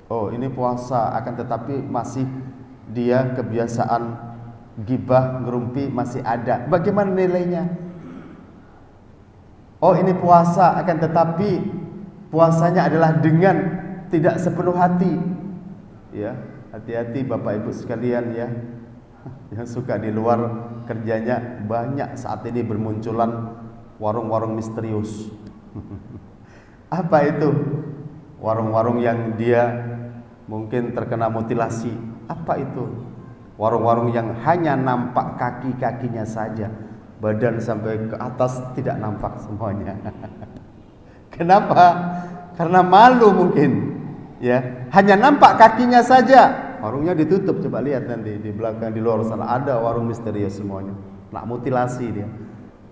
Oh, ini puasa, akan tetapi masih dia kebiasaan gibah, ngerumpi masih ada. Bagaimana nilainya? Oh, ini puasa, akan tetapi puasanya adalah dengan tidak sepenuh hati. Ya, hati-hati Bapak Ibu sekalian ya. Yang suka di luar kerjanya banyak saat ini bermunculan warung-warung misterius. Apa itu? Warung-warung yang dia mungkin terkena mutilasi. Apa itu? Warung-warung yang hanya nampak kaki-kakinya saja, badan sampai ke atas tidak nampak semuanya. Kenapa? Karena malu mungkin. Ya, hanya nampak kakinya saja. Warungnya ditutup. Coba lihat nanti di belakang, di luar sana ada warung misterius semuanya. Nak mutilasi dia.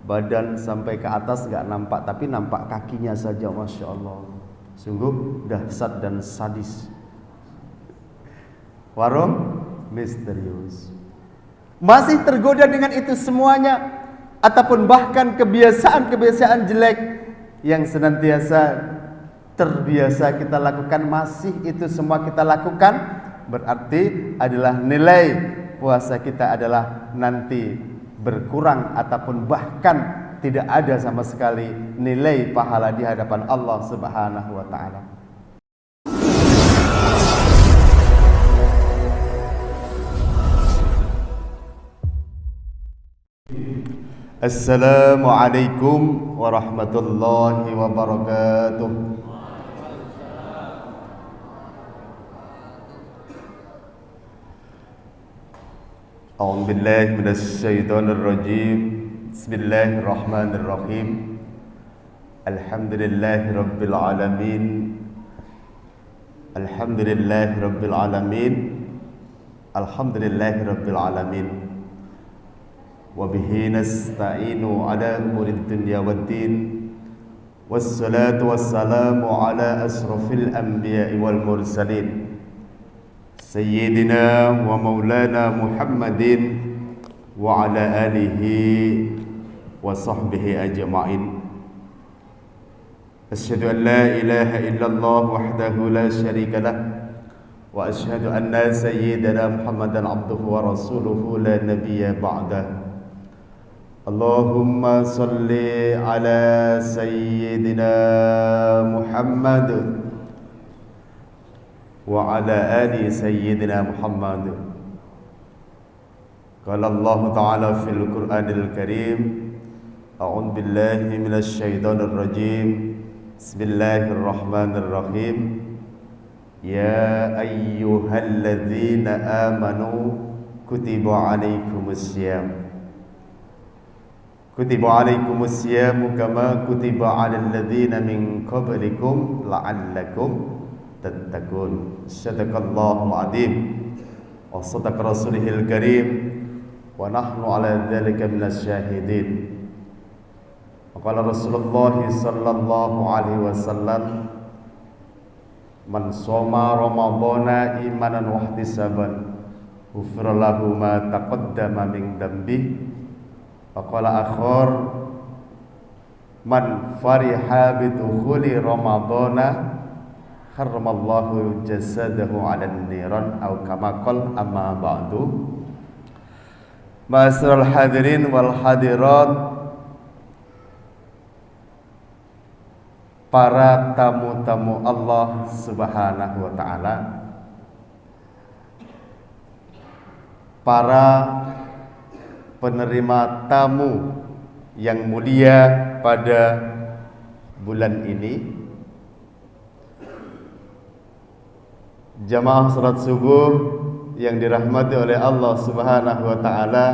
Badan sampai ke atas nggak nampak, tapi nampak kakinya saja. Masya Allah. Sungguh dahsyat dan sadis. Warung misterius. Masih tergoda dengan itu semuanya, ataupun bahkan kebiasaan-kebiasaan jelek yang senantiasa terbiasa kita lakukan, masih itu semua kita lakukan, berarti adalah nilai puasa kita adalah nanti berkurang ataupun bahkan tidak ada sama sekali nilai pahala di hadapan Allah Subhanahu wa taala. Assalamualaikum warahmatullahi wabarakatuh. A'udzu billahi minasy syaithanir rajim. Bismillahirrahmanirrahim. Alhamdulillahi rabbil alamin. Alhamdulillahi rabbil alamin. Alhamdulillahi rabbil alamin. Wa bihi nasta'inu ala umurid dunya waddin. Wassalatu wassalamu ala asrafil anbiya'i wal mursalin. Sayyidina wa maulana Muhammadin wa ala alihi wa sahbihi ajma'in. Asyhadu an la ilaha illallah wahdahu la syarika lah, wa asyhadu anna sayyidina Muhammadan abduhu wa rasuluhu la nabiyya ba'dah. Allahumma salli ala sayyidina Muhammad wa ala ali sayyidina Muhammad. Qala Allah Ta'ala fil Qur'anil Karim, a'udzu billahi minasy syaithanir rajim. Bismillahirrahmanirrahim. Ya ayyuhalladzina amanu kutiba alaikumus syiyam. Kutiba alaikumus syiyam kama kutiba alal ladzina min qablikum la'allakum tattaqun. Sadaqallahul azim wa sadaqa rasulihil karim wa nahnu ala dzalika minasy syahidin. Qala Rasulullah sallallahu alaihi wasallam, man shoma ramadhana imanan wa ihtisaban ghufira lahu ma taqaddama min dambi. Faqala akhar, man fariha bi dukhuli ramadhana harramallahu jasadahu 'alan niran aw kama qala amma ba'du. Ma'asyiral hadirin wal hadirat, para tamu-tamu Allah Subhanahu wa taala, para penerima tamu yang mulia pada bulan ini, jamaah salat subuh yang dirahmati oleh Allah Subhanahu wa taala,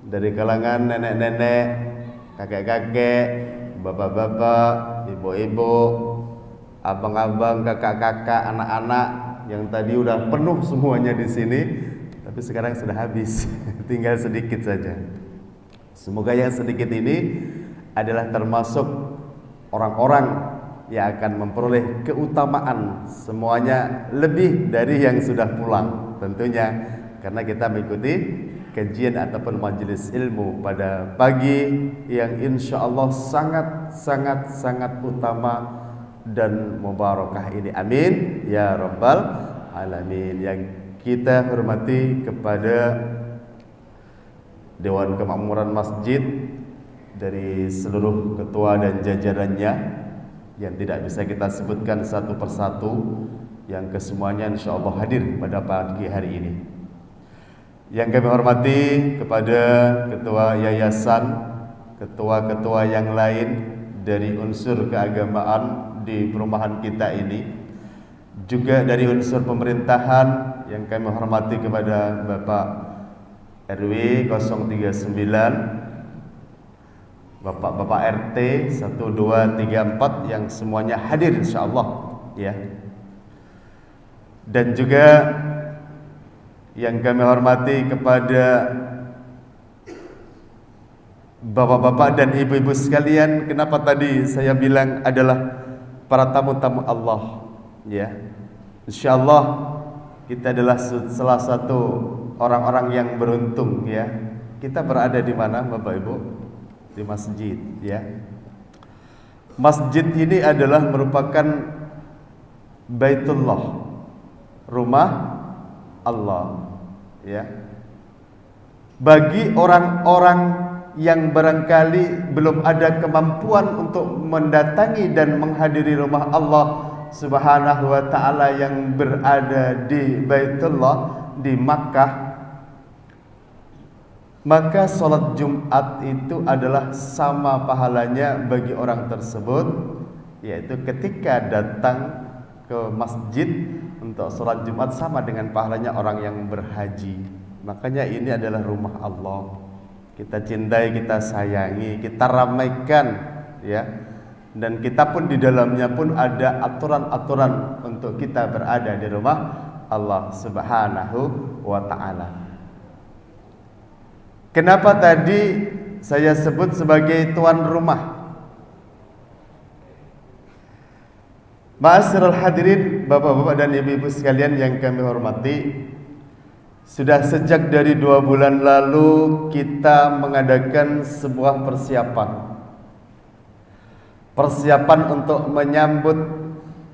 dari kalangan nenek-nenek, kakek-kakek, bapak-bapak, ibu-ibu, abang-abang, kakak-kakak, anak-anak yang tadi udah penuh semuanya di sini, tapi sekarang sudah habis, tinggal sedikit saja. Semoga yang sedikit ini adalah termasuk orang-orang yang akan memperoleh keutamaan semuanya lebih dari yang sudah pulang, tentunya karena kita mengikuti kajian ataupun majelis ilmu pada pagi yang insya Allah sangat utama dan mubarakah ini. Amin ya rabbal alamin. Yang kita hormati kepada Dewan Kemakmuran Masjid dari seluruh ketua dan jajarannya yang tidak bisa kita sebutkan satu persatu, yang kesemuanya insyaallah hadir pada pagi hari ini. Yang kami hormati kepada ketua yayasan, ketua-ketua yang lain dari unsur keagamaan di perumahan kita ini, juga dari unsur pemerintahan yang kami hormati kepada Bapak RW 039, Bapak-bapak RT 1, 2, 3, 4 yang semuanya hadir insyaallah ya. Dan juga yang kami hormati kepada bapak-bapak dan ibu-ibu sekalian. Kenapa tadi saya bilang adalah para tamu-tamu Allah ya. Insyaallah kita adalah salah satu orang-orang yang beruntung ya. Kita berada di mana Bapak Ibu? Di masjid ya. Masjid ini adalah merupakan Baitullah, rumah Allah ya. Bagi orang-orang yang barangkali belum ada kemampuan untuk mendatangi dan menghadiri rumah Allah Subhanahu wa taala yang berada di Baitullah di Makkah, maka sholat Jumat itu adalah sama pahalanya bagi orang tersebut, yaitu ketika datang ke masjid untuk sholat Jumat sama dengan pahalanya orang yang berhaji. Makanya ini adalah rumah Allah. Kita cintai, kita sayangi, kita ramaikan ya. Dan kita pun di dalamnya pun ada aturan-aturan untuk kita berada di rumah Allah Subhanahu wa taala. Kenapa tadi saya sebut sebagai tuan rumah? Ma'asyiral hadirin, bapak-bapak dan ibu-ibu sekalian yang kami hormati, sudah sejak dari 2 bulan lalu kita mengadakan sebuah persiapan untuk menyambut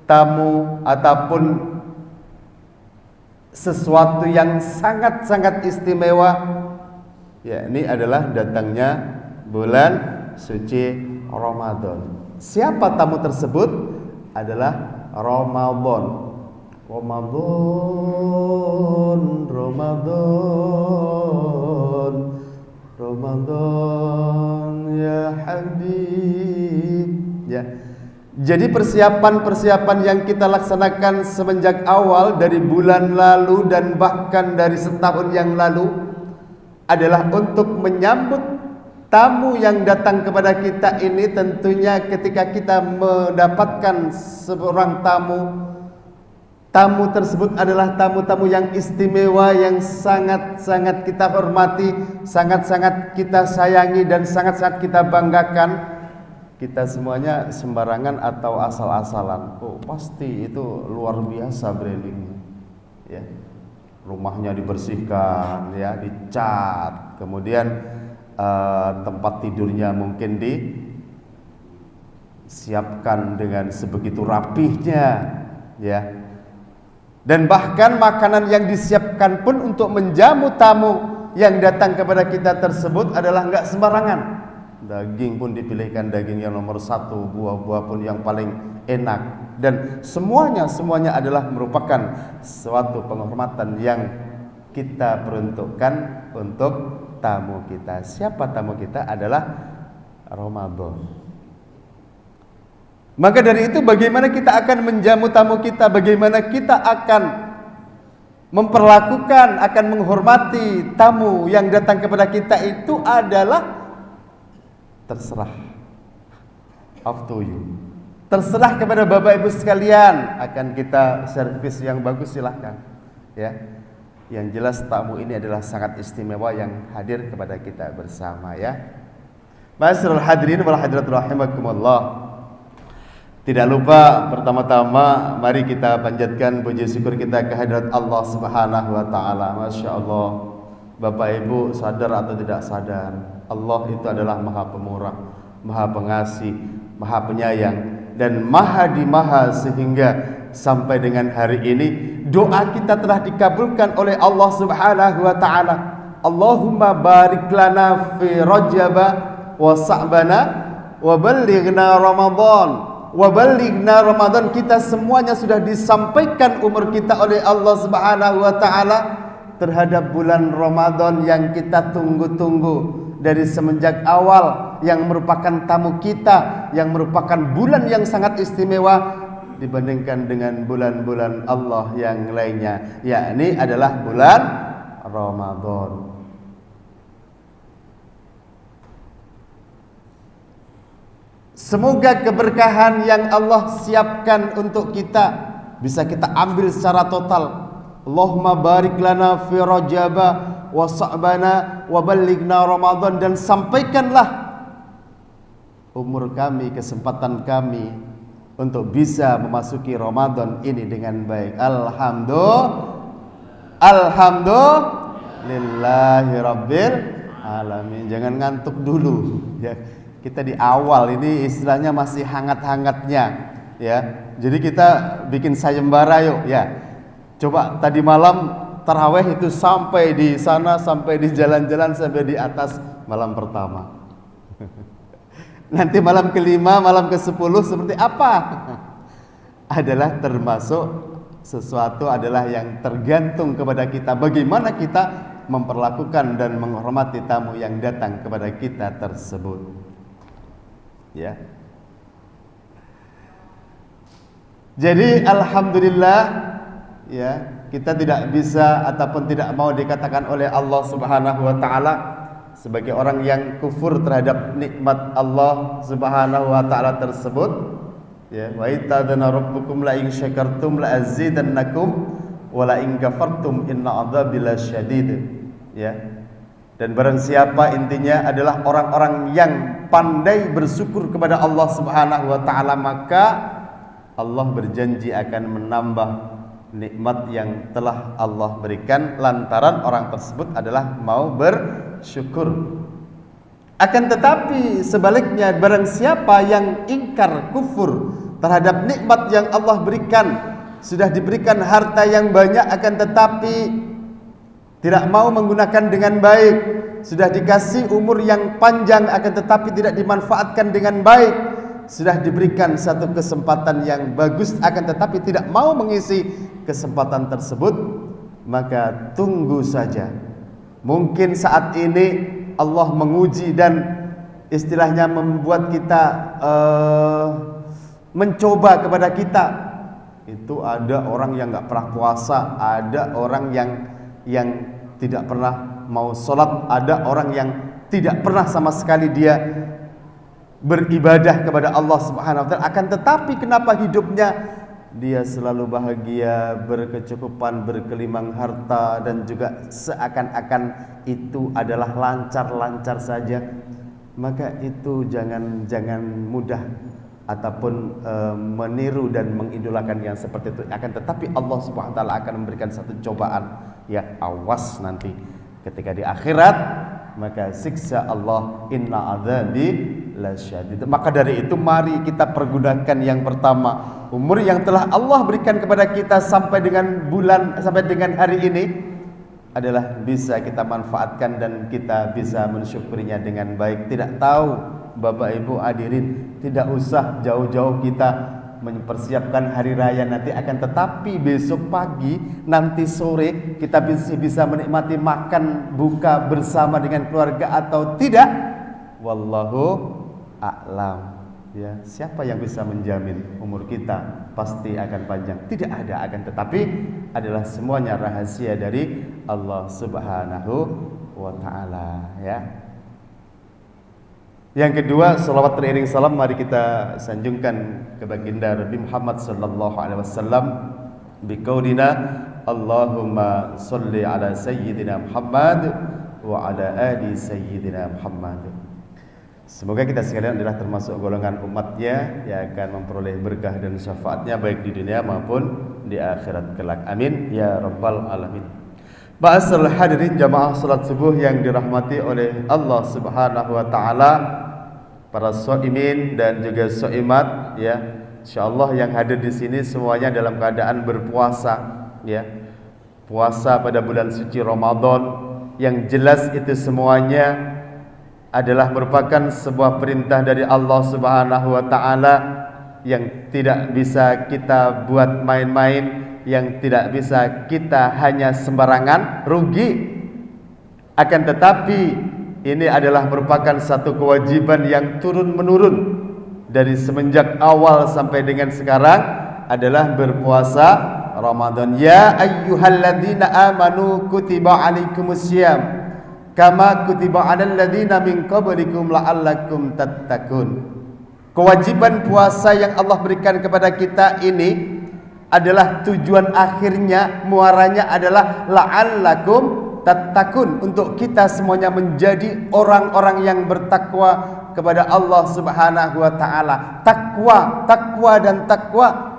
tamu ataupun sesuatu yang sangat-sangat istimewa. Ya, ini adalah datangnya bulan suci Ramadan. Siapa tamu tersebut? Adalah Ramadan. Ramadan ya Habib. Ya. Jadi persiapan-persiapan yang kita laksanakan semenjak awal dari bulan lalu dan bahkan dari setahun yang lalu adalah untuk menyambut tamu yang datang kepada kita ini. Tentunya ketika kita mendapatkan seorang tamu tersebut adalah tamu-tamu yang istimewa, yang sangat-sangat kita hormati, sangat-sangat kita sayangi dan sangat-sangat kita banggakan. Kita semuanya sembarangan atau asal-asalan, oh pasti itu luar biasa brandingnya ya. Rumahnya dibersihkan ya, dicat, kemudian tempat tidurnya mungkin disiapkan dengan sebegitu rapihnya ya. Dan bahkan makanan yang disiapkan pun untuk menjamu tamu yang datang kepada kita tersebut adalah enggak sembarangan. Daging pun dipilihkan daging yang nomor 1, buah-buah pun yang paling enak. Dan semuanya adalah merupakan suatu penghormatan yang kita peruntukkan untuk tamu kita. Siapa tamu kita? Adalah Ramadan. Maka dari itu bagaimana kita akan menjamu tamu kita, bagaimana kita akan memperlakukan, akan menghormati tamu yang datang kepada kita, itu adalah terserah, up to you. Terserah kepada Bapak Ibu sekalian, akan kita servis yang bagus silahkan ya. Yang jelas tamu ini adalah sangat istimewa yang hadir kepada kita bersama ya. Ma'asyiral hadirin wal hadirat rahimakumullah. Tidak lupa pertama-tama mari kita panjatkan puji syukur kita kehadirat Allah Subhanahu wa taala. Masya Allah, Bapak Ibu sadar atau tidak sadar, Allah itu adalah Maha Pemurah, Maha Pengasih, Maha Penyayang. dan maha di maha, sehingga sampai dengan hari ini doa kita telah dikabulkan oleh Allah Subhanahu wa taala. Allahumma barik lana fi Rajab wa Sa'bana wa ballighna Ramadan. Wa ballighna Ramadan, kita semuanya sudah disampaikan umur kita oleh Allah Subhanahu wa taala terhadap bulan Ramadan yang kita tunggu-tunggu dari semenjak awal, yang merupakan tamu kita, yang merupakan bulan yang sangat istimewa dibandingkan dengan bulan-bulan Allah yang lainnya, yakni adalah bulan Ramadan. Semoga keberkahan yang Allah siapkan untuk kita bisa kita ambil secara total. Allahumma barik lana fi Rajab wa Sa'bana wa ballighna Ramadan, dan sampaikanlah umur kami, kesempatan kami untuk bisa memasuki Ramadan ini dengan baik. Alhamdulillahi rabbil alamin. Jangan ngantuk dulu ya. Kita di awal ini istilahnya masih hangat-hangatnya ya. Jadi kita bikin sayembara yuk ya. Coba tadi malam tarawih itu sampai di sana, sampai di jalan-jalan, sampai di atas malam pertama. Nanti malam kelima, malam ke-10 seperti apa? Adalah termasuk sesuatu adalah yang tergantung kepada kita, bagaimana kita memperlakukan dan menghormati tamu yang datang kepada kita tersebut. Ya. Jadi alhamdulillah ya, kita tidak bisa ataupun tidak mau dikatakan oleh Allah Subhanahu wa taala sebagai orang yang kufur terhadap nikmat Allah Subhanahu wa taala tersebut. Ya, wa itadana rabbukum la in syakartum la azidannakum wa la in kafartum inna adzabi lasyadid. Ya. Dan barang siapa, intinya adalah orang-orang yang pandai bersyukur kepada Allah Subhanahu wa taala, maka Allah berjanji akan menambah nikmat yang telah Allah berikan lantaran orang tersebut adalah mau bersyukur. Akan tetapi sebaliknya, barang siapa yang ingkar, kufur terhadap nikmat yang Allah berikan, sudah diberikan harta yang banyak akan tetapi tidak mau menggunakan dengan baik, sudah dikasih umur yang panjang akan tetapi tidak dimanfaatkan dengan baik, sudah diberikan satu kesempatan yang bagus akan tetapi tidak mau mengisi kesempatan tersebut, maka tunggu saja. Mungkin saat ini Allah menguji dan istilahnya membuat kita mencoba kepada kita. Itu ada orang yang nggak pernah puasa, ada orang yang tidak pernah mau sholat, ada orang yang tidak pernah sama sekali dia beribadah kepada Allah Subhanahu wa taala. Akan tetapi kenapa hidupnya dia selalu bahagia, berkecukupan, berkelimang harta, dan juga seakan-akan itu adalah lancar-lancar saja, maka itu jangan mudah ataupun meniru dan mengidolakan yang seperti itu. Akan tetapi Allah Subhanahu wa taala akan memberikan satu cobaan. Ya, awas nanti ketika di akhirat, maka siksa Allah, inna adzabi lasyadid. Maka dari itu mari kita pergunakan yang pertama, umur yang telah Allah berikan kepada kita sampai dengan hari ini adalah bisa kita manfaatkan dan kita bisa mensyukurinya dengan baik. Tidak tahu Bapak Ibu hadirin, tidak usah jauh-jauh kita mempersiapkan hari raya nanti, akan tetapi besok pagi, nanti sore kita bisa menikmati makan buka bersama dengan keluarga atau tidak, wallahu a'lam. Ya, siapa yang bisa menjamin umur kita pasti akan panjang? Tidak ada, akan tetapi adalah semuanya rahasia dari Allah Subhanahu wa taala ya. Yang kedua, salawat teriring salam mari kita sanjungkan ke baginda Nabi Muhammad sallallahu alaihi wasallam biqaulina Allahumma shalli ala sayyidina Muhammad wa ala ali sayyidina Muhammad. Semoga kita sekalian adalah termasuk golongan umatnya yang akan memperoleh berkah dan syafaatnya baik di dunia maupun di akhirat kelak. Amin ya rabbal alamin. Ba'asal hadirin jamaah salat subuh yang dirahmati oleh Allah Subhanahu wa taala, para shaimin dan juga shaimat ya, Insyaallah yang hadir di sini semuanya dalam keadaan berpuasa, ya. Puasa pada bulan suci Ramadan, yang jelas itu semuanya adalah merupakan sebuah perintah dari Allah Subhanahu wa taala yang tidak bisa kita buat main-main, yang tidak bisa kita hanya sembarangan rugi. Akan tetapi ini adalah merupakan satu kewajiban yang turun-menurun dari semenjak awal sampai dengan sekarang adalah berpuasa Ramadan. Ya ayyuhalladzina amanu kutiba alaikumusiyam kama kutiba alal ladzina min qablikum la'allakum tattaqun. Kewajiban puasa yang Allah berikan kepada kita ini adalah tujuan akhirnya, muaranya adalah la'allakum tattaqun, untuk kita semuanya menjadi orang-orang yang bertakwa kepada Allah Subhanahu wa taala. Takwa dan takwa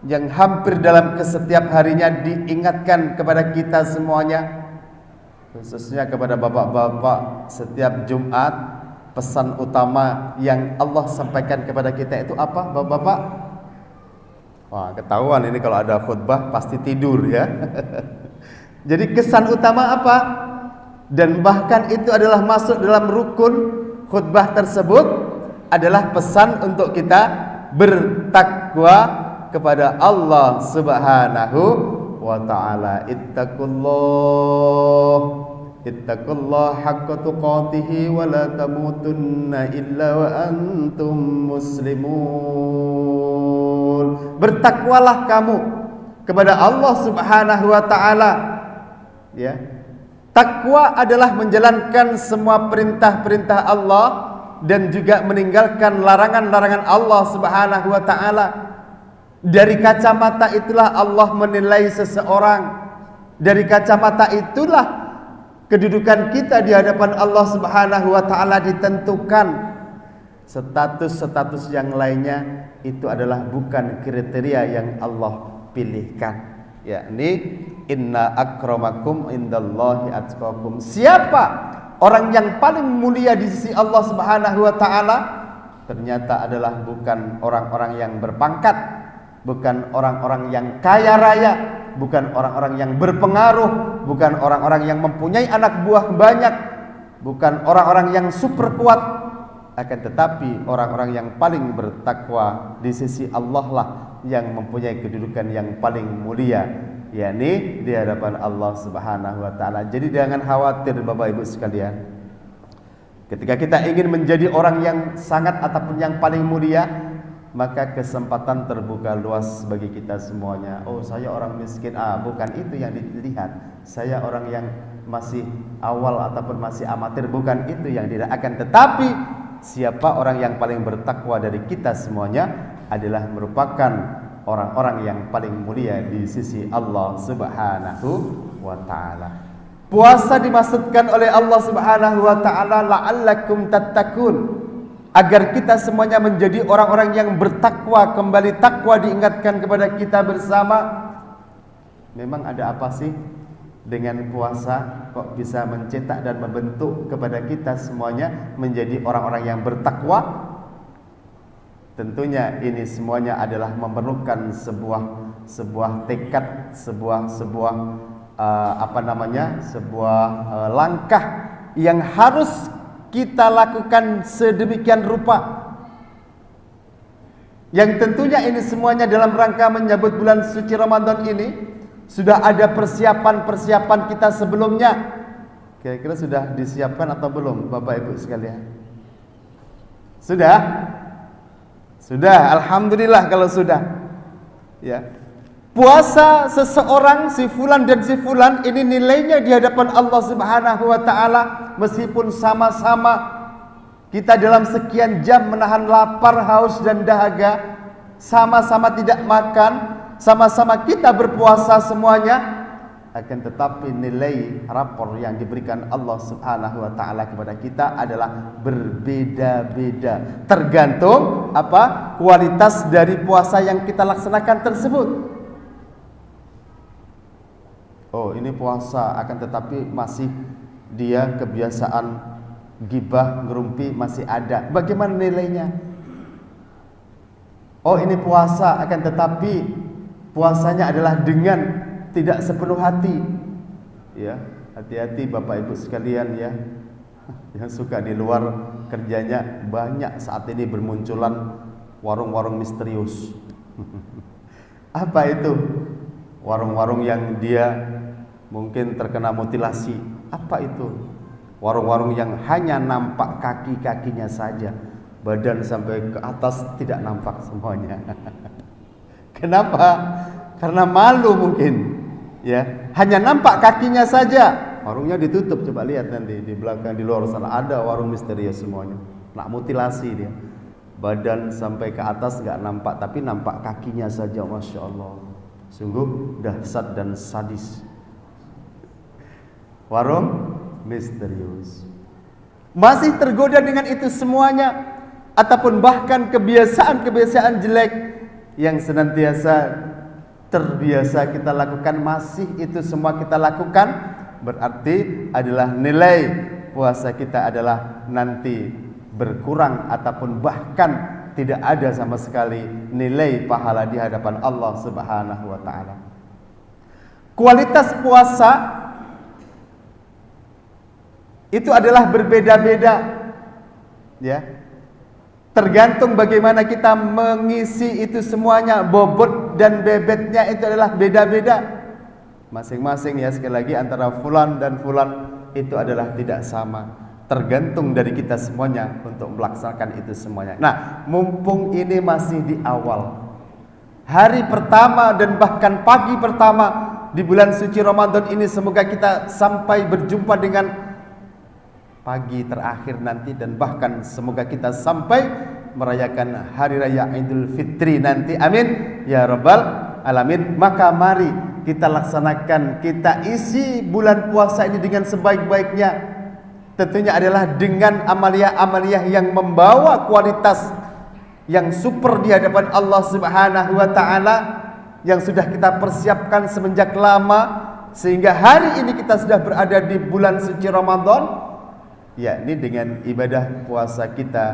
yang hampir dalam setiap harinya diingatkan kepada kita semuanya, khususnya kepada bapak-bapak. Setiap Jumat pesan utama yang Allah sampaikan kepada kita itu apa, bapak-bapak? Wah, ketahuan ini kalau ada khutbah pasti tidur ya. Jadi kesan utama apa? Dan bahkan itu adalah masuk dalam rukun khutbah tersebut, adalah pesan untuk kita bertakwa kepada Allah Subhanahu wa taala. Ittaqullah haqqa tuqatih wa la tamutunna illa wa antum muslimun. Bertakwalah kamu kepada Allah Subhanahu wa taala, ya. Takwa adalah menjalankan semua perintah-perintah Allah dan juga meninggalkan larangan-larangan Allah Subhanahu wa taala. Dari kacamata itulah Allah menilai seseorang. Dari kacamata itulah kedudukan kita di hadapan Allah Subhanahu wa taala ditentukan. Status-status yang lainnya itu adalah bukan kriteria yang Allah pilihkan. Yakni inna akramakum indallahi atqakum. Siapa orang yang paling mulia di sisi Allah Subhanahu wa taala? Ternyata adalah bukan orang-orang yang berpangkat, bukan orang-orang yang kaya raya, bukan orang-orang yang berpengaruh, bukan orang-orang yang mempunyai anak buah banyak, bukan orang-orang yang super kuat. Akan tetapi orang-orang yang paling bertakwa di sisi Allah lah yang mempunyai kedudukan yang paling mulia, yakni di hadapan Allah Subhanahu wa taala. Jadi jangan khawatir Bapak Ibu sekalian. Ketika kita ingin menjadi orang yang sangat ataupun yang paling mulia, maka kesempatan terbuka luas bagi kita semuanya. Oh, saya orang miskin. Bukan itu yang dilihat. Saya orang yang masih awal ataupun masih amatir, bukan itu yang dilihat. Akan tetapi siapa orang yang paling bertakwa dari kita semuanya adalah merupakan orang-orang yang paling mulia di sisi Allah Subhanahu wa taala. Puasa dimaksudkan oleh Allah Subhanahu wa taala la'allakum tattaqun, agar kita semuanya menjadi orang-orang yang bertakwa. Kembali takwa diingatkan kepada kita bersama. Memang ada apa sih dengan puasa kok bisa mencetak dan membentuk kepada kita semuanya menjadi orang-orang yang bertakwa? Tentunya ini semuanya adalah memerlukan sebuah tekad, sebuah langkah yang harus kita lakukan sedemikian rupa. Yang tentunya ini semuanya dalam rangka menyambut bulan suci Ramadan ini. Sudah ada persiapan-persiapan kita sebelumnya. Kira-kira sudah disiapkan atau belum Bapak Ibu sekalian? Sudah? Sudah, alhamdulillah kalau sudah. Ya. Puasa seseorang si fulan dan si fulan ini nilainya di hadapan Allah Subhanahu wa taala, meskipun sama-sama kita dalam sekian jam menahan lapar, haus dan dahaga, sama-sama tidak makan, sama-sama kita berpuasa semuanya, akan tetapi nilai rapor yang diberikan Allah Subhanahu wa taala kepada kita adalah berbeda-beda, tergantung apa kualitas dari puasa yang kita laksanakan tersebut. Oh, ini puasa, akan tetapi masih dia kebiasaan gibah, ngerumpi masih ada. Bagaimana nilainya? Oh, ini puasa, akan tetapi puasanya adalah dengan tidak sepenuh hati. Ya, hati-hati Bapak Ibu sekalian ya. Yang suka di luar kerjanya banyak saat ini bermunculan warung-warung misterius. Apa itu? Warung-warung yang dia mungkin terkena mutilasi. Apa itu? Warung-warung yang hanya nampak kaki-kakinya saja, badan sampai ke atas tidak nampak semuanya. Kenapa? Karena malu mungkin. Ya, hanya nampak kakinya saja. Warungnya ditutup, coba lihat nanti di belakang di luar sana ada warung misterius semuanya. Nak mutilasi dia. Badan sampai ke atas nggak nampak, tapi nampak kakinya saja, masya Allah. Sungguh dahsyat dan sadis. Warung misterius. Masih tergoda dengan itu semuanya, ataupun bahkan kebiasaan-kebiasaan jelek yang senantiasa terbiasa kita lakukan, masih itu semua kita lakukan. Berarti adalah nilai puasa kita adalah nanti berkurang ataupun bahkan tidak ada sama sekali nilai pahala di hadapan Allah Subhanahu wa taala. Kualitas puasa itu adalah berbeda-beda. Ya. Tergantung bagaimana kita mengisi itu semuanya, bobot dan bebetnya itu adalah beda-beda. Masing-masing ya, sekali lagi antara fulan dan fulan itu adalah tidak sama. Tergantung dari kita semuanya untuk melaksanakan itu semuanya. Nah, mumpung ini masih di awal, hari pertama dan bahkan pagi pertama di bulan suci Ramadan ini, semoga kita sampai berjumpa dengan pagi terakhir nanti, dan bahkan semoga kita sampai merayakan hari raya Idul Fitri nanti. Amin ya rabbal alamin. Maka mari kita laksanakan, kita isi bulan puasa ini dengan sebaik-baiknya. Tentunya adalah dengan amalia-amalia yang membawa kualitas yang super di hadapan Allah Subhanahu wa taala, yang sudah kita persiapkan semenjak lama, sehingga hari ini kita sudah berada di bulan suci Ramadan, yakni dengan ibadah puasa kita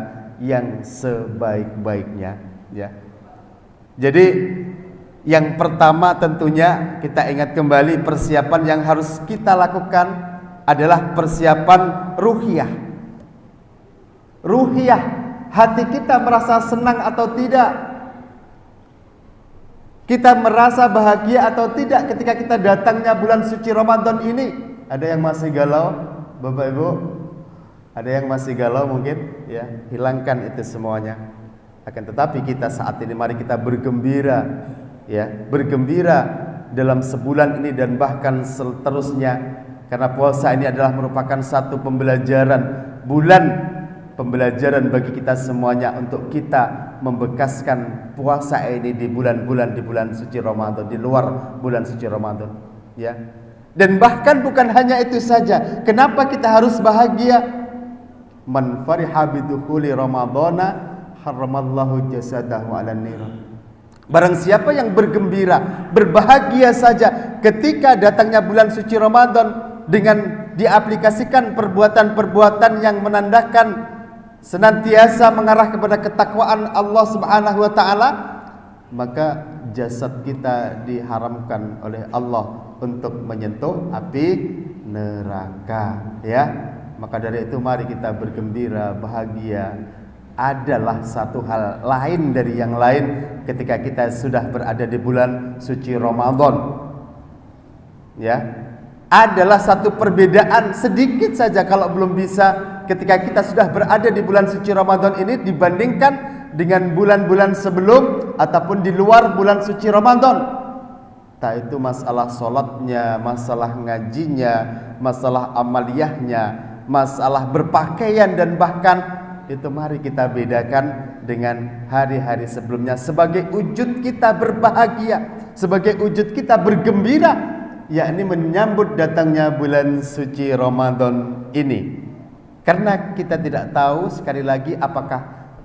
yang sebaik-baiknya ya. Jadi yang pertama tentunya kita ingat kembali, persiapan yang harus kita lakukan adalah persiapan ruhiyah. Ruhiyah, hati kita merasa senang atau tidak, kita merasa bahagia atau tidak ketika kita datangnya bulan suci Ramadan ini. Ada yang masih galau, Bapak Ibu? Ada yang masih galau mungkin ya, hilangkan itu semuanya. Akan tetapi kita saat ini mari kita bergembira ya, bergembira dalam sebulan ini dan bahkan seterusnya, karena puasa ini adalah merupakan satu pembelajaran, bulan pembelajaran bagi kita semuanya untuk kita membekaskan puasa ini di bulan-bulan, di bulan suci Ramadan, di luar bulan suci Ramadan ya. Dan bahkan bukan hanya itu saja, kenapa kita harus bahagia? Man fariha bidukhuli ramadhana haramallahu jasadahu 'alan nar. Barang siapa yang bergembira, berbahagia saja ketika datangnya bulan suci Ramadan dengan diaplikasikan perbuatan-perbuatan yang menandakan senantiasa mengarah kepada ketakwaan Allah Subhanahu wa taala, maka jasad kita diharamkan oleh Allah untuk menyentuh api neraka ya. Maka dari itu mari kita bergembira, bahagia. Adalah satu hal lain dari yang lain ketika kita sudah berada di bulan suci Ramadan ya. Adalah satu perbedaan sedikit saja kalau belum bisa ketika kita sudah berada di bulan suci Ramadan ini dibandingkan dengan bulan-bulan sebelum ataupun di luar bulan suci Ramadan. Tak itu masalah sholatnya, masalah ngajinya, masalah amaliyahnya, masalah berpakaian, dan bahkan itu mari kita bedakan dengan hari-hari sebelumnya sebagai wujud kita berbahagia, sebagai wujud kita bergembira, yakni menyambut datangnya bulan suci Ramadan ini. Karena kita tidak tahu, sekali lagi, apakah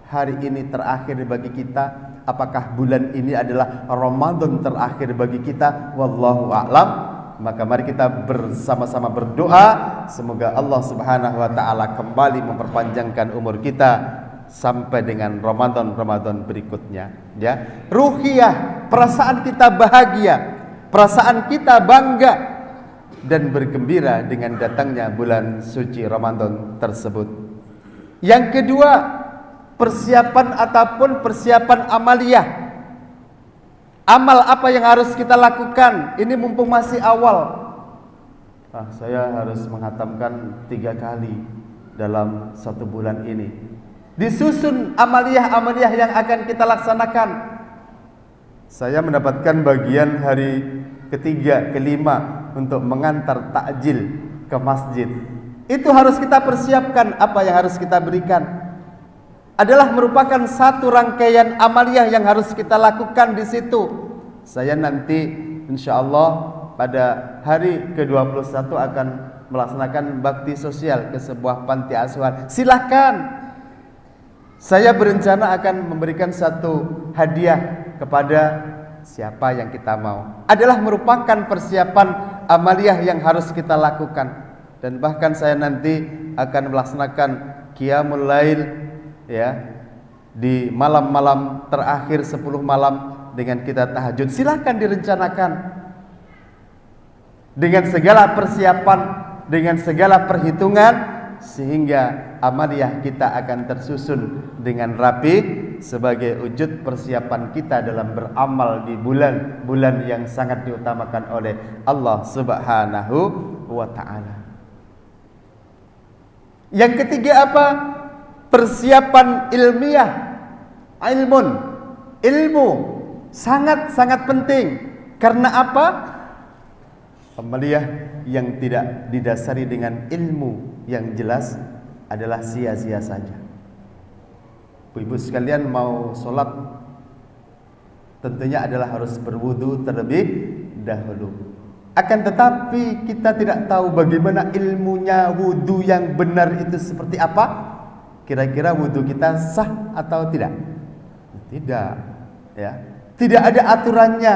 hari ini terakhir bagi kita, apakah bulan ini adalah Ramadan terakhir bagi kita, wallahu a'lam. Maka mari kita bersama-sama berdoa semoga Allah Subhanahu wa taala kembali memperpanjangkan umur kita sampai dengan Ramadan berikutnya, ya. Ruhiyah, perasaan kita bahagia, perasaan kita bangga dan bergembira dengan datangnya bulan suci Ramadan tersebut. Yang kedua, persiapan ataupun persiapan amaliyah. Amal apa yang harus kita lakukan? Ini mumpung masih awal. Saya harus menghatamkan 3 kali dalam 1 bulan ini. Disusun amaliyah-amaliyah yang akan kita laksanakan. Saya mendapatkan bagian hari ketiga, kelima untuk mengantar takjil ke masjid. Itu harus kita persiapkan. Apa yang harus kita berikan adalah merupakan satu rangkaian amaliyah yang harus kita lakukan di situ. Saya nanti insyaallah pada hari ke-21 akan melaksanakan bakti sosial ke sebuah panti asuhan. Silakan. Saya berencana akan memberikan satu hadiah kepada siapa yang kita mau. Adalah merupakan persiapan amaliyah yang harus kita lakukan. Dan bahkan saya nanti akan melaksanakan qiyamul lail, ya, di malam-malam terakhir 10 malam dengan kita tahajud. Silakan direncanakan dengan segala persiapan, dengan segala perhitungan, sehingga amaliyah kita akan tersusun dengan rapi sebagai wujud persiapan kita dalam beramal di bulan-bulan yang sangat diutamakan oleh Allah Subhanahu wa ta'ala. Yang ketiga apa? Persiapan ilmiah. Ilmu sangat-sangat penting. Karena apa? Amaliyah yang tidak didasari dengan ilmu yang jelas adalah sia-sia saja. Ibu sekalian mau sholat, tentunya adalah harus berwudu terlebih dahulu. Akan tetapi kita tidak tahu bagaimana ilmunya wudu yang benar itu seperti apa. Kira-kira wudu kita sah atau tidak? Tidak, ya. Tidak ada aturannya.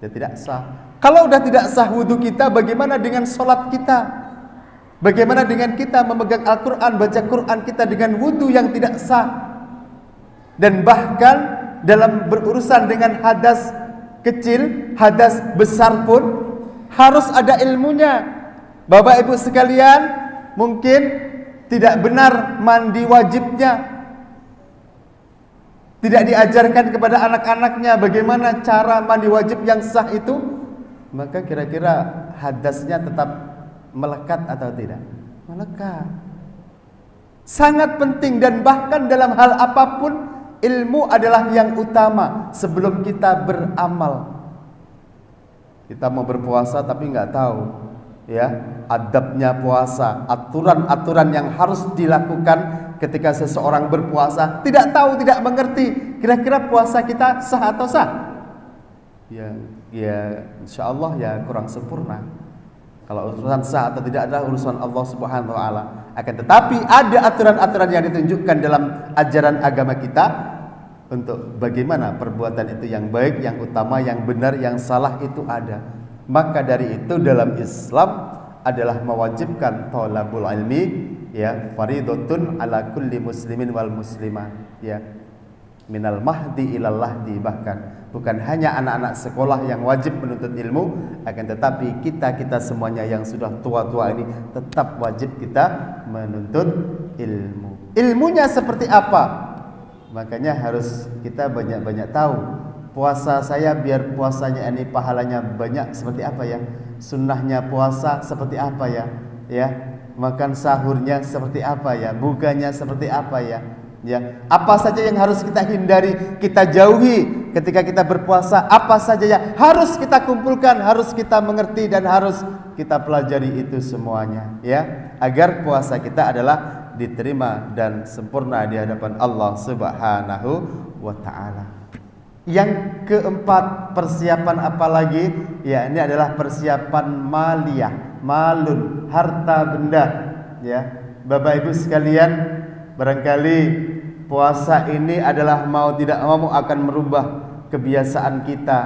Dia tidak sah. Kalau sudah tidak sah wudu kita, bagaimana dengan sholat kita? Bagaimana dengan kita memegang Al-Quran, baca Quran kita dengan wudu yang tidak sah? Dan bahkan dalam berurusan dengan hadas kecil, hadas besar pun harus ada ilmunya. Bapak Ibu sekalian, mungkin tidak benar mandi wajibnya, tidak diajarkan kepada anak-anaknya bagaimana cara mandi wajib yang sah itu, maka kira-kira hadasnya tetap melekat atau tidak? Melekat. Sangat penting, dan bahkan dalam hal apapun ilmu adalah yang utama sebelum kita beramal. Kita mau berpuasa tapi nggak tahu, ya, adabnya puasa, aturan-aturan yang harus dilakukan ketika seseorang berpuasa, tidak tahu, tidak mengerti. Kira-kira puasa kita sah atau sah? Ya insyaallah ya kurang sempurna. Kalau urusan sah atau tidak adalah urusan Allah Subhanahu wa ta'ala. Akan tetapi ada aturan-aturan yang ditunjukkan dalam ajaran agama kita untuk bagaimana perbuatan itu yang baik, yang utama, yang benar, yang salah itu ada. Maka dari itu dalam Islam adalah mewajibkan thalabul ilmi, ya, faridatun ala kulli muslimin wal muslimah, ya, minal mahdi ilal lahdi. Bahkan bukan hanya anak-anak sekolah yang wajib menuntut ilmu, akan tetapi kita semuanya yang sudah tua-tua ini tetap wajib kita menuntut ilmu. Ilmunya seperti apa? Makanya harus kita banyak-banyak tahu. Puasa saya biar puasanya ini pahalanya banyak seperti apa ya? Sunnahnya puasa seperti apa ya? Ya, makan sahurnya seperti apa ya? Bukanya seperti apa ya? Ya, apa saja yang harus kita hindari, kita jauhi ketika kita berpuasa? Apa saja yang harus kita kumpulkan, harus kita mengerti dan harus kita pelajari itu semuanya, ya, agar puasa kita adalah diterima dan sempurna di hadapan Allah Subhanahu wa ta'ala. Yang keempat, persiapan apa lagi? Ya, ini adalah persiapan maliyah, malun, harta benda, ya. Bapak Ibu sekalian, barangkali puasa ini adalah mau tidak mau akan merubah kebiasaan kita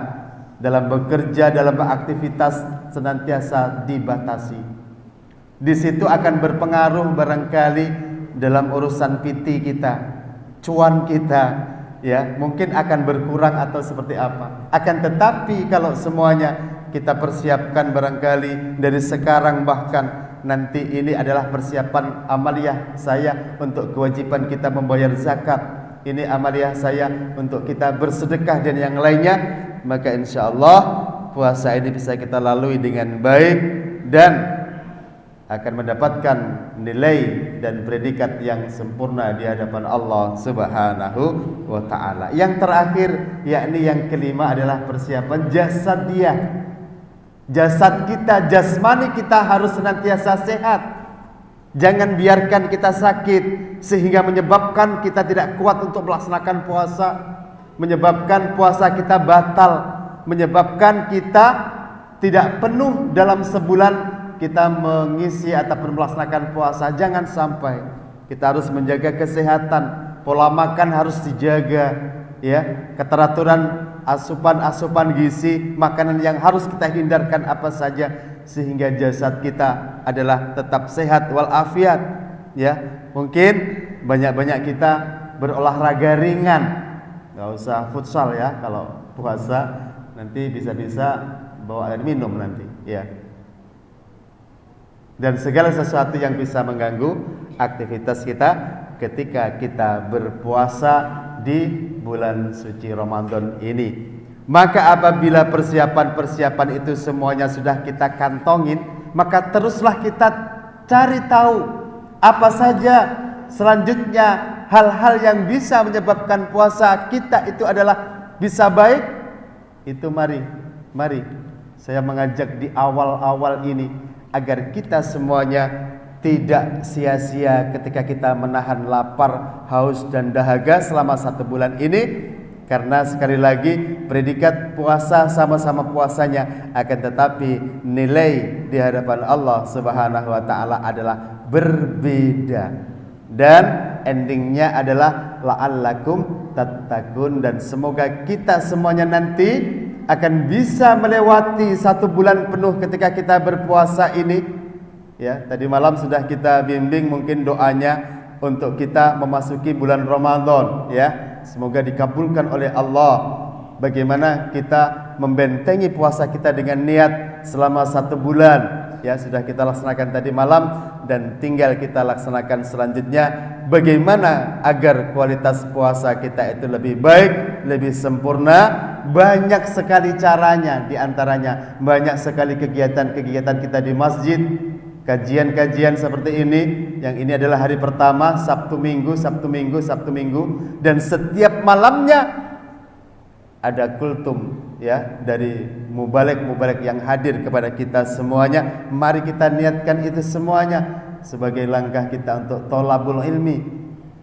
dalam bekerja, dalam beraktivitas senantiasa dibatasi. Di situ akan berpengaruh barangkali dalam urusan PT kita, cuan kita, ya mungkin akan berkurang atau seperti apa. Akan tetapi kalau semuanya kita persiapkan barangkali dari sekarang, bahkan nanti ini adalah persiapan amaliyah saya untuk kewajiban kita membayar zakat, ini amaliyah saya untuk kita bersedekah dan yang lainnya, maka insyaallah puasa ini bisa kita lalui dengan baik dan akan mendapatkan nilai dan predikat yang sempurna di hadapan Allah Subhanahu wa taala. Yang terakhir, yakni yang kelima, adalah persiapan jasadiah. Jasad kita, jasmani kita harus senantiasa sehat. Jangan biarkan kita sakit sehingga menyebabkan kita tidak kuat untuk melaksanakan puasa, menyebabkan puasa kita batal, menyebabkan kita tidak penuh dalam sebulan kita mengisi ataupun melaksanakan puasa. Jangan sampai. Kita harus menjaga kesehatan, pola makan harus dijaga, ya, keteraturan asupan gizi, makanan yang harus kita hindarkan apa saja sehingga jasad kita adalah tetap sehat walafiat, ya. Mungkin banyak-banyak kita berolahraga ringan, nggak usah futsal ya kalau puasa, nanti bisa-bisa bawa air minum nanti, ya. Dan segala sesuatu yang bisa mengganggu aktivitas kita ketika kita berpuasa di bulan suci Ramadan ini. Maka apabila persiapan-persiapan itu semuanya sudah kita kantongin, maka teruslah kita cari tahu apa saja selanjutnya hal-hal yang bisa menyebabkan puasa kita itu adalah bisa baik. Itu mari saya mengajak di awal-awal ini agar kita semuanya tidak sia-sia ketika kita menahan lapar, haus dan dahaga selama 1 bulan ini. Karena sekali lagi predikat puasa sama-sama puasanya, akan tetapi nilai di hadapan Allah Subhanahu wa taala adalah berbeda. Dan endingnya adalah la'allakum tattaqun, dan semoga kita semuanya nanti akan bisa melewati 1 bulan penuh ketika kita berpuasa ini. Ya, tadi malam sudah kita bimbing mungkin doanya untuk kita memasuki bulan Ramadan, ya. Semoga dikabulkan oleh Allah. Bagaimana kita membentengi puasa kita dengan niat selama 1 bulan, ya, sudah kita laksanakan tadi malam dan tinggal kita laksanakan selanjutnya. Bagaimana agar kualitas puasa kita itu lebih baik, lebih sempurna. Banyak sekali caranya, di antaranya banyak sekali kegiatan-kegiatan kita di masjid, kajian-kajian seperti ini. Yang ini adalah hari pertama, Sabtu Minggu, dan setiap malamnya ada kultum, ya, dari mubalek yang hadir kepada kita semuanya. Mari kita niatkan itu semuanya sebagai langkah kita untuk thalabul ilmi,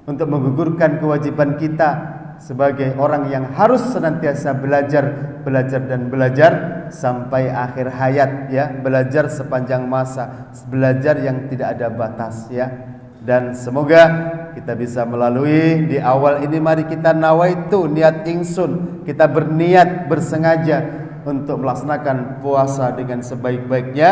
untuk menggugurkan kewajiban kita sebagai orang yang harus senantiasa belajar sampai akhir hayat, ya, belajar sepanjang masa, belajar yang tidak ada batas, ya. Dan semoga kita bisa melalui di awal ini. Mari kita nawaitu, niat ingsun, kita berniat bersengaja untuk melaksanakan puasa dengan sebaik-baiknya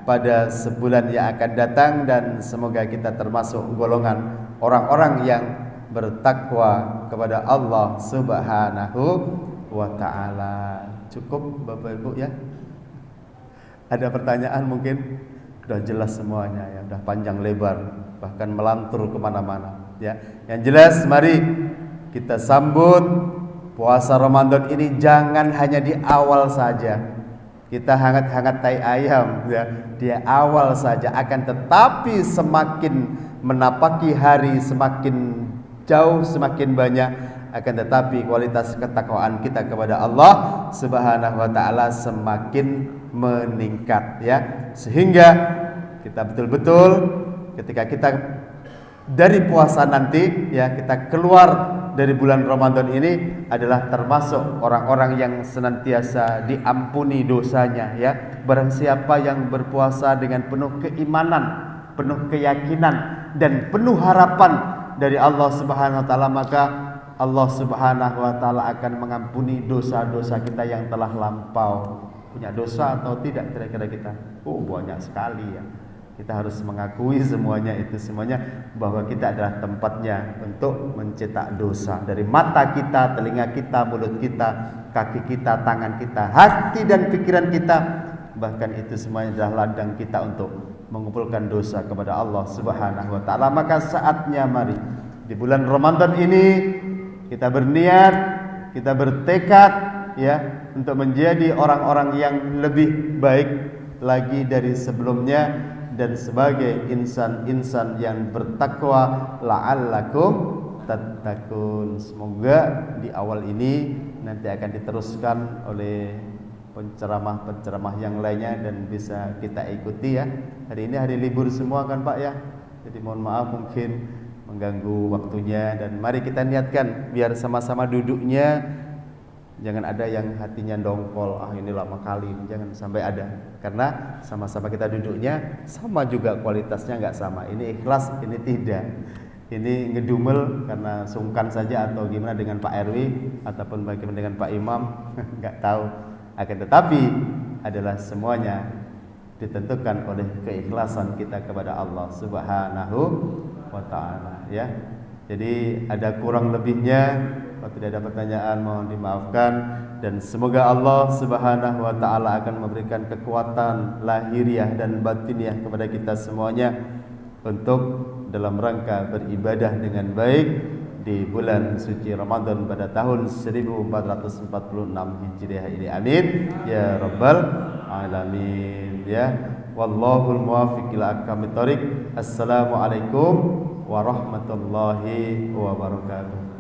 pada sebulan yang akan datang, dan semoga kita termasuk golongan orang-orang yang bertakwa kepada Allah Subhanahu wa taala. Cukup Bapak Ibu, ya. Ada pertanyaan mungkin? Sudah jelas semuanya, ya, sudah panjang lebar, bahkan melantur kemana-mana, ya. Yang jelas mari kita sambut puasa Ramadan ini. Jangan hanya di awal saja kita hangat-hangat tai ayam, ya, di awal saja. Akan tetapi semakin menapaki hari, semakin jauh, semakin banyak, akan tetapi kualitas ketakwaan kita kepada Allah Subhanahu wa taala semakin meningkat, ya. Sehingga kita betul-betul ketika kita dari puasa nanti, ya, kita keluar dari bulan Ramadan ini adalah termasuk orang-orang yang senantiasa diampuni dosanya, ya. Barang siapa yang berpuasa dengan penuh keimanan, penuh keyakinan dan penuh harapan dari Allah Subhanahu wa taala, maka Allah Subhanahu wa taala akan mengampuni dosa-dosa kita yang telah lampau. Punya dosa atau tidak kira-kira kita? Oh, banyak sekali, ya. Kita harus mengakui semuanya bahwa kita adalah tempatnya untuk mencetak dosa. Dari mata kita, telinga kita, mulut kita, kaki kita, tangan kita, hati dan pikiran kita, bahkan itu semuanya adalah ladang kita untuk mengumpulkan dosa kepada Allah Subhanahu wa taala. Maka saatnya mari di bulan Ramadan ini kita berniat, kita bertekad ya untuk menjadi orang-orang yang lebih baik lagi dari sebelumnya, dan sebagai insan-insan yang bertakwa, la'allakum tattaqun. Semoga di awal ini nanti akan diteruskan oleh penceramah-penceramah yang lainnya dan bisa kita ikuti ya. Hari ini hari libur semua kan Pak ya. Jadi mohon maaf mungkin mengganggu waktunya, dan mari kita niatkan biar sama-sama duduknya jangan ada yang hatinya dongkol, ini lama kali, jangan sampai ada. Karena sama-sama kita duduknya sama juga kualitasnya nggak sama. Ini ikhlas, ini tidak. Ini ngedumel karena sungkan saja atau gimana dengan Pak RW ataupun bagaimana dengan Pak Imam, nggak tahu. Akan tetapi adalah semuanya ditentukan oleh keikhlasan kita kepada Allah Subhanahu wa taala ya. Jadi ada kurang lebihnya, kalau tidak ada pertanyaan mohon dimaafkan, dan semoga Allah Subhanahu wa taala akan memberikan kekuatan lahiriah dan batiniah kepada kita semuanya untuk dalam rangka beribadah dengan baik di bulan suci Ramadan pada tahun 1446 Hijriah ini. Amin ya rabbal alamin ya. Wallahul muwaffiq ila aqwamit thoriq. Assalamualaikum warahmatullahi wabarakatuh.